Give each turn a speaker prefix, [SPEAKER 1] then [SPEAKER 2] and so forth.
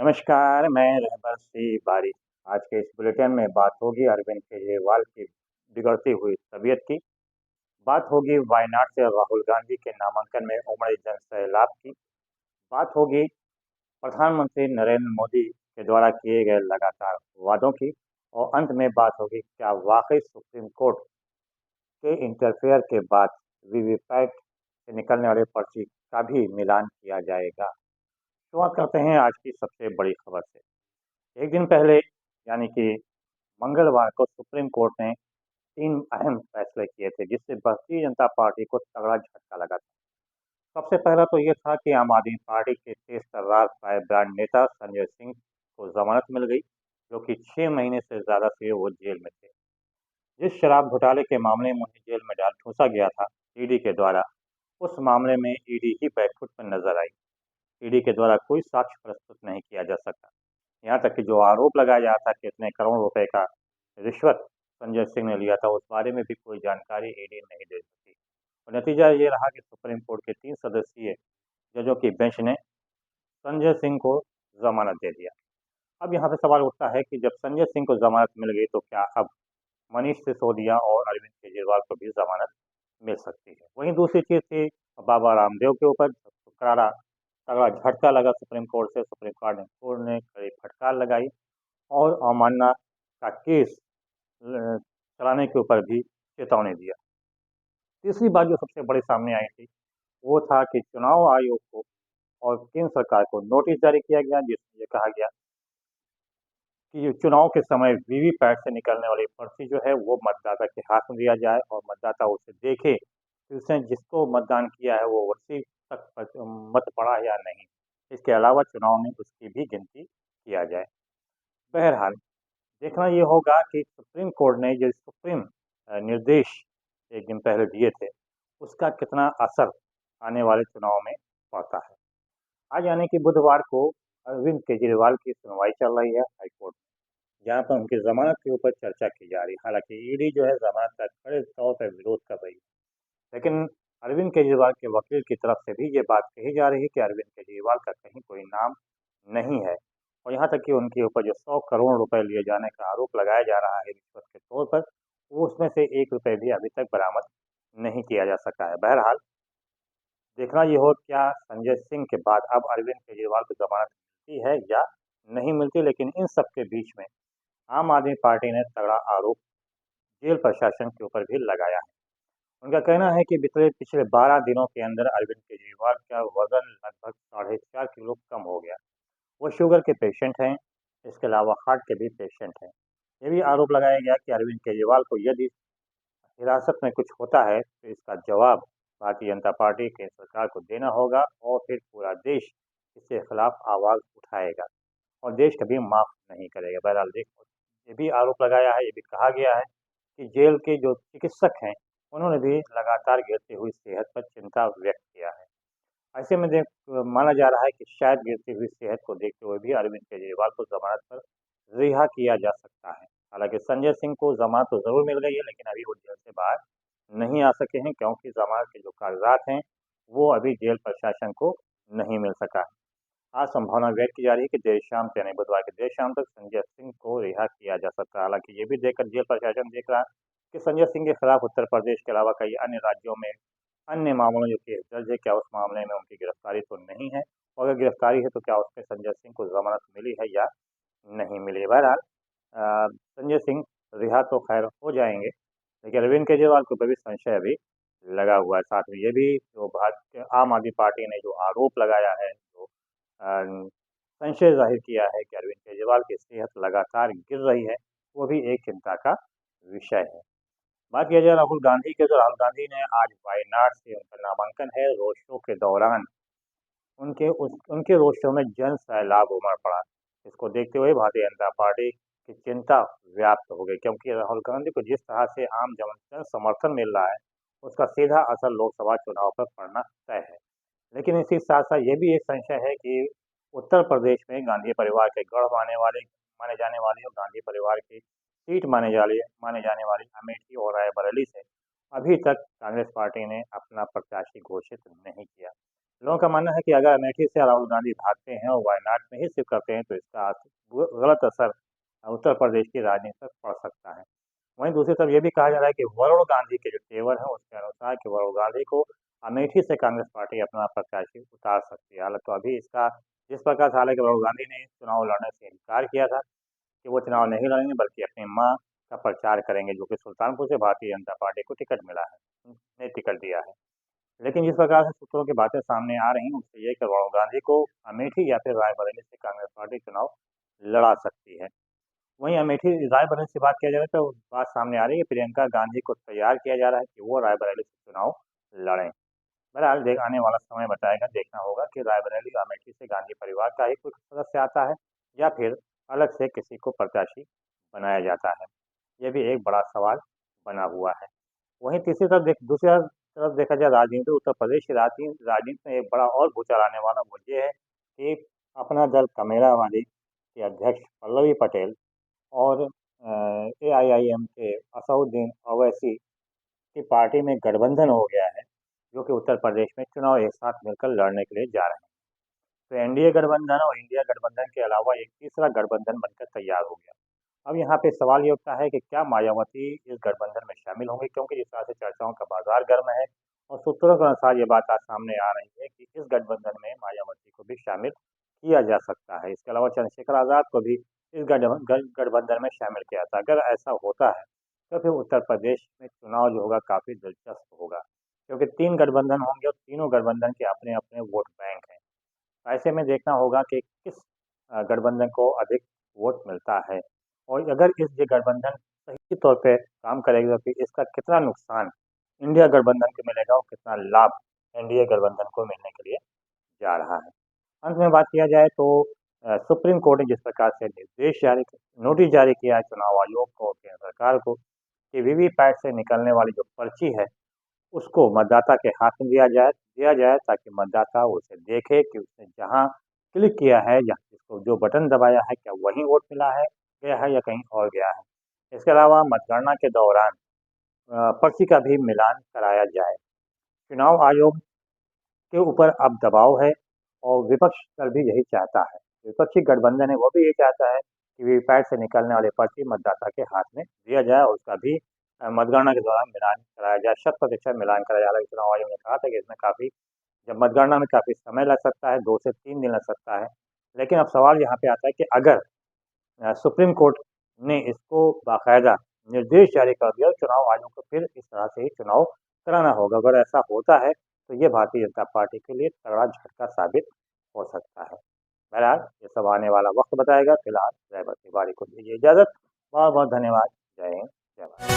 [SPEAKER 1] नमस्कार, मैं रहबर सिंह बारी। आज के इस बुलेटिन में बात होगी अरविंद केजरीवाल की बिगड़ती हुई तबीयत की। बात होगी वायनाड से राहुल गांधी के नामांकन में उमड़े जनसैलाब की। बात होगी प्रधानमंत्री नरेंद्र मोदी के द्वारा किए गए लगातार वादों की। और अंत में बात होगी क्या वाकई सुप्रीम कोर्ट के इंटरफेयर के बाद वीवीपैट से निकलने वाले पर्ची का भी मिलान किया जाएगा। शुरुआत करते हैं आज की सबसे बड़ी खबर से। एक दिन पहले यानी कि मंगलवार को सुप्रीम कोर्ट ने 3 अहम फैसले किए थे जिससे भारतीय जनता पार्टी को तगड़ा झटका लगा था। सबसे पहला तो ये था कि आम आदमी पार्टी के तेज तर्रार फायरब्रांड नेता संजय सिंह को जमानत मिल गई, जो कि 6 महीने से ज़्यादा से वो जेल में थे। जिस शराब घोटाले के मामले में उन्हें जेल में डाल ठूंसा गया था ईडी के द्वारा, उस मामले में ईडी ही बैकफुट पर नजर आई। ईडी के द्वारा कोई साक्ष्य प्रस्तुत नहीं किया जा सका। यहाँ तक कि जो आरोप लगाया जा था कि इतने करोड़ रुपए का रिश्वत संजय सिंह ने लिया था, उस बारे में भी कोई जानकारी ईडी नहीं दे सकी। और नतीजा ये रहा कि सुप्रीम कोर्ट के 3 सदस्यीय जजों की बेंच ने संजय सिंह को जमानत दे दिया। अब यहाँ पे सवाल उठता है कि जब संजय सिंह को जमानत मिल गई तो क्या अब मनीष सिसोदिया और अरविंद केजरीवाल को भी जमानत मिल सकती है। वहीं दूसरी चीज़ थी बाबा रामदेव के ऊपर करारा तगड़ा झटका लगा सुप्रीम कोर्ट से। सुप्रीम कोर्ट ने कड़ी फटकार लगाई और अवमानना का केस चलाने के ऊपर भी चेतावनी दिया। तीसरी बात जो सबसे बड़ी सामने आई थी वो था कि चुनाव आयोग को और केंद्र सरकार को नोटिस जारी किया गया, जिसमें ये कहा गया कि चुनाव के समय वीवीपैट से निकलने वाली पर्ची जो है वो मतदाता के हाथ में दिया जाए और मतदाता उसे देखे कि उसने जिसको मतदान किया है वो उसी तक मत पड़ा या नहीं। इसके अलावा चुनाव में उसकी भी गिनती किया जाए। बहरहाल देखना ये होगा कि सुप्रीम कोर्ट ने जो सुप्रीम निर्देश एक दिन पहले दिए थे उसका कितना असर आने वाले चुनाव में पड़ता है। आज यानी कि बुधवार को अरविंद केजरीवाल की सुनवाई चल रही है हाईकोर्ट में, जहाँ पर उनकी जमानत के ऊपर चर्चा की जा रही है। हालांकि ईडी जो है जमानत का कड़े तौर पर विरोध कर रही है, लेकिन अरविंद केजरीवाल के वकील की तरफ से भी ये बात कही जा रही है कि अरविंद केजरीवाल का कहीं कोई नाम नहीं है। और यहाँ तक कि उनके ऊपर जो 100 करोड़ रुपए लिए जाने का आरोप लगाया जा रहा है रिश्वत के तौर पर, वो उसमें से 1 रुपए भी अभी तक बरामद नहीं किया जा सका है। बहरहाल देखना ये हो क्या संजय सिंह के बाद अब अरविंद केजरीवाल को जमानत मिलती है या नहीं मिलती। लेकिन इन सब के बीच में आम आदमी पार्टी ने तगड़ा आरोप जेल प्रशासन के ऊपर भी लगाया है। उनका कहना है कि पिछले 12 दिनों के अंदर अरविंद केजरीवाल का वजन लगभग 4.5 किलो कम हो गया। वो शुगर के पेशेंट हैं, इसके अलावा हार्ट के भी पेशेंट हैं। ये भी आरोप लगाया गया कि अरविंद केजरीवाल को यदि हिरासत में कुछ होता है तो इसका जवाब भारतीय जनता पार्टी केंद्र सरकार को देना होगा और फिर पूरा देश इसके खिलाफ आवाज़ उठाएगा और देश कभी माफ़ नहीं करेगा। बहरहाल देखो, ये भी आरोप लगाया है, ये भी कहा गया है कि जेल के जो चिकित्सक हैं उन्होंने भी लगातार गिरती हुई सेहत पर चिंता व्यक्त किया है। ऐसे में माना जा रहा है कि शायद गिरती हुई सेहत को देखते हुए भी अरविंद केजरीवाल को जमानत पर रिहा किया जा सकता है। हालांकि संजय सिंह को जमानत तो जरूर मिल गई है, लेकिन अभी वो जेल से बाहर नहीं आ सके हैं क्योंकि जमानत के जो कागजात हैं वो अभी जेल प्रशासन को नहीं मिल सका है। आज संभावना व्यक्त की जा रही है कि देर शाम यानी बुधवार की देर शाम तक संजय सिंह को रिहा किया जा सकता है। हालांकि ये भी देखकर जेल प्रशासन देख रहा है कि संजय सिंह के खिलाफ उत्तर प्रदेश के अलावा कई अन्य राज्यों में अन्य मामलों में जो केस दर्ज है, क्या उस मामले में उनकी गिरफ्तारी तो नहीं है, और अगर गिरफ्तारी है तो क्या उसमें संजय सिंह को जमानत मिली है या नहीं मिली है। बहरहाल संजय सिंह रिहा तो खैर हो जाएंगे, लेकिन अरविंद केजरीवाल के ऊपर भी संशय अभी लगा हुआ है। साथ में ये भी जो आम आदमी पार्टी ने जो आरोप लगाया है, जो संशय जाहिर किया है कि अरविंद केजरीवाल की सेहत लगातार गिर रही है, वो भी एक चिंता का विषय है। बात किया जाए राहुल गांधी के, तो राहुल गांधी ने आज वायनाड से उनका नामांकन है। रोड शो के दौरान उनके रोड शो में जन सैलाब उमड़ पड़ा। इसको देखते हुए भारतीय जनता पार्टी की चिंता व्याप्त हो गई, क्योंकि राहुल गांधी को जिस तरह से आम जन समर्थन मिल रहा है उसका सीधा असर लोकसभा चुनाव पर पड़ना तय है। लेकिन इसी साथ साथ ये भी एक संशय है कि उत्तर प्रदेश में गांधी परिवार के गढ़ माने जाने वाली और गांधी परिवार की सीट माने जाने वाली अमेठी और रायबरेली से अभी तक कांग्रेस पार्टी ने अपना प्रत्याशी घोषित नहीं किया। लोगों का मानना है कि अगर अमेठी से राहुल गांधी भागते हैं और वायनाड में ही शिफ्ट करते हैं तो इसका गलत असर उत्तर प्रदेश की राजनीति पर पड़ सकता है। वहीं दूसरी तरफ ये भी कहा जा रहा है कि वरुण गांधी के जो तेवर है उसके अनुसार कि वरुण गांधी को अमेठी से कांग्रेस पार्टी अपना प्रत्याशी उतार सकती है। हालांकि तो अभी इसका जिस प्रकार से हालांकि वरुण गांधी ने चुनाव लड़ने से इनकार किया था कि वो चुनाव नहीं लड़ेंगे बल्कि अपनी मां का प्रचार करेंगे, जो कि सुल्तानपुर से भारतीय जनता पार्टी को टिकट मिला है, ने टिकट दिया है। लेकिन जिस प्रकार से सूत्रों की बातें सामने आ रही हैं उससे ये कि राहुल गांधी को अमेठी या फिर रायबरेली से कांग्रेस पार्टी चुनाव लड़ा सकती है। वहीं अमेठी रायबरेली से बात किया जाए तो बात सामने आ रही है कि प्रियंका गांधी को तैयार किया जा रहा है कि वो रायबरेली से चुनाव लड़ें। बहरहाल देख आने वाला समय बताएगा, देखना होगा कि रायबरेली और अमेठी से गांधी परिवार का ही कुछ सदस्य आता है या फिर अलग से किसी को प्रत्याशी बनाया जाता है। ये भी एक बड़ा सवाल बना हुआ है। वहीं दूसरी तरफ देखा जाए राजनीति, उत्तर प्रदेश की राजनीति में एक बड़ा और भूचाल आने वाला वो ये है कि अपना दल कमेरावादी के अध्यक्ष पल्लवी पटेल और AIIM के असदुद्दीन ओवैसी की पार्टी में गठबंधन हो गया है, जो कि उत्तर प्रदेश में चुनाव एक साथ मिलकर लड़ने के लिए जा रहे हैं। तो एनडीए गठबंधन और इंडिया गठबंधन के अलावा एक तीसरा गठबंधन बनकर तैयार हो गया। अब यहाँ पे सवाल ये उठता है कि क्या मायावती इस गठबंधन में शामिल होंगे, क्योंकि जिस तरह से चर्चाओं का बाजार गर्म है और सूत्रों के अनुसार ये बात आज सामने आ रही है कि इस गठबंधन में मायावती को भी शामिल किया जा सकता है। इसके अलावा चंद्रशेखर आज़ाद को भी इस गठबंधन में शामिल किया था। अगर ऐसा होता है तो फिर उत्तर प्रदेश में चुनाव जो होगा काफ़ी दिलचस्प होगा, क्योंकि 3 गठबंधन होंगे और तीनों गठबंधन के अपने-अपने वोट बैंक हैं। ऐसे में देखना होगा कि किस गठबंधन को अधिक वोट मिलता है और अगर ये गठबंधन सही तौर पे काम करेगा तो फिर इसका कितना नुकसान इंडिया गठबंधन को मिलेगा और कितना लाभ एनडीए गठबंधन को मिलने के लिए जा रहा है। अंत में बात किया जाए तो सुप्रीम कोर्ट ने जिस प्रकार से नोटिस जारी किया है चुनाव आयोग को, केंद्र सरकार को, कि वीवीपैट से निकलने वाली जो पर्ची है उसको मतदाता के हाथ में दिया जाए ताकि मतदाता उसे देखे कि उसने जहाँ क्लिक किया है या जिसको जो बटन दबाया है क्या वही वोट मिला है गया है या कहीं और गया है। इसके अलावा मतगणना के दौरान पर्ची का भी मिलान कराया जाए। चुनाव आयोग के ऊपर अब दबाव है और विपक्ष दल भी यही चाहता है। विपक्षी गठबंधन है वो भी ये चाहता है कि वीवीपैट से निकलने वाली पर्ची मतदाता के हाथ में दिया जाए और उसका भी मतगणना के दौरान मिलान कराया जाए, 100% मिलान कराया जाए। हालांकि चुनाव आयोग ने कहा था कि इसमें काफ़ी जब मतगणना में काफ़ी समय लग सकता है, 2 से 3 दिन लग सकता है। लेकिन अब सवाल यहाँ पे आता है कि अगर सुप्रीम कोर्ट ने इसको बाकायदा निर्देश जारी कर दिया और चुनाव आयोग को फिर इस तरह से ही चुनाव कराना होगा। अगर ऐसा होता है तो ये भारतीय जनता पार्टी के लिए तगड़ा झटका साबित हो सकता है। बहरहाल ये सब आने वाला वक्त बताएगा। फिलहाल ड्राइवर तिवारी को दीजिए इजाज़त। बहुत बहुत धन्यवाद। जय हिंद, जय भारत।